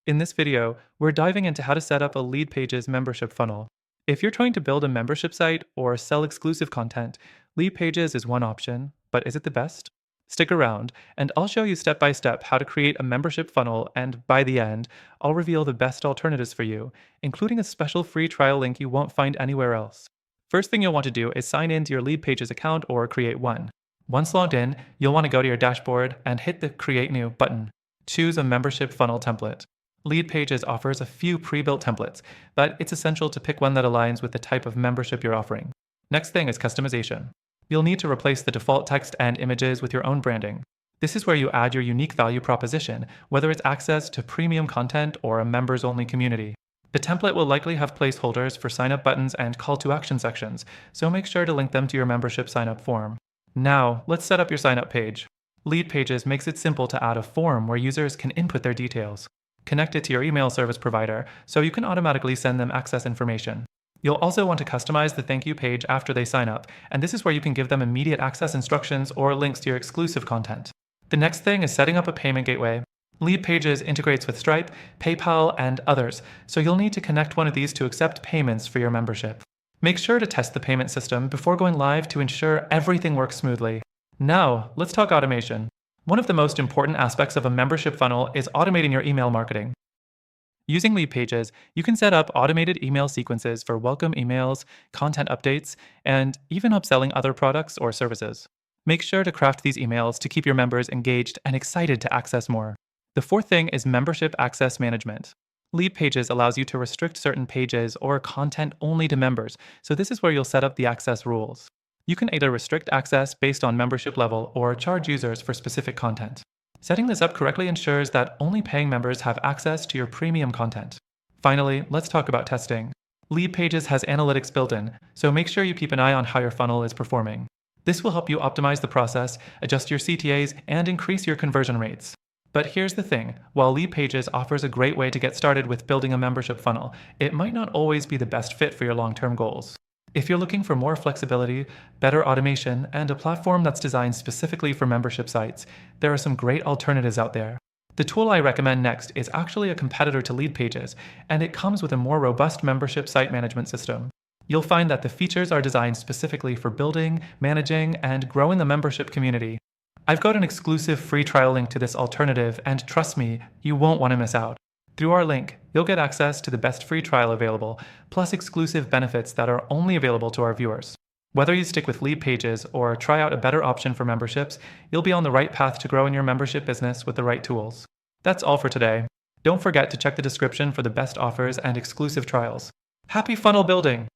In this video, we're diving into how to set up a LeadPages membership funnel. If you're trying to build a membership site or sell exclusive content, LeadPages is one option, but is it the best? Stick around, and I'll show you step by step how to create a membership funnel, and by the end, I'll reveal the best alternatives for you, including a special free trial link you won't find anywhere else. First thing you'll want to do is sign into your LeadPages account or create one. Once logged in, you'll want to go to your dashboard and hit the Create New button. Choose a membership funnel template. LeadPages offers a few pre-built templates, but it's essential to pick one that aligns with the type of membership you're offering. Next thing is customization. You'll need to replace the default text and images with your own branding. This is where you add your unique value proposition, whether it's access to premium content or a members-only community. The template will likely have placeholders for sign-up buttons and call-to-action sections, so make sure to link them to your membership sign-up form. Now, let's set up your sign-up page. LeadPages makes it simple to add a form where users can input their details. Connect it to your email service provider so you can automatically send them access information. You'll also want to customize the thank you page after they sign up, and this is where you can give them immediate access instructions or links to your exclusive content. The next thing is setting up a payment gateway. LeadPages integrates with Stripe, PayPal, and others, so you'll need to connect one of these to accept payments for your membership. Make sure to test the payment system before going live to ensure everything works smoothly. Now, let's talk automation. One of the most important aspects of a membership funnel is automating your email marketing. Using LeadPages, you can set up automated email sequences for welcome emails, content updates, and even upselling other products or services. Make sure to craft these emails to keep your members engaged and excited to access more. The fourth thing is membership access management. LeadPages allows you to restrict certain pages or content only to members, so this is where you'll set up the access rules. You can either restrict access based on membership level or charge users for specific content. Setting this up correctly ensures that only paying members have access to your premium content. Finally, let's talk about testing. LeadPages has analytics built in, so make sure you keep an eye on how your funnel is performing. This will help you optimize the process, adjust your CTAs, and increase your conversion rates. But here's the thing, while LeadPages offers a great way to get started with building a membership funnel, it might not always be the best fit for your long-term goals. If you're looking for more flexibility, better automation, and a platform that's designed specifically for membership sites, there are some great alternatives out there. The tool I recommend next is actually a competitor to LeadPages, and it comes with a more robust membership site management system. You'll find that the features are designed specifically for building, managing, and growing the membership community. I've got an exclusive free trial link to this alternative, and trust me, you won't want to miss out. Through our link, you'll get access to the best free trial available, plus exclusive benefits that are only available to our viewers. Whether you stick with LeadPages or try out a better option for memberships, you'll be on the right path to growing your membership business with the right tools. That's all for today. Don't forget to check the description for the best offers and exclusive trials. Happy funnel building!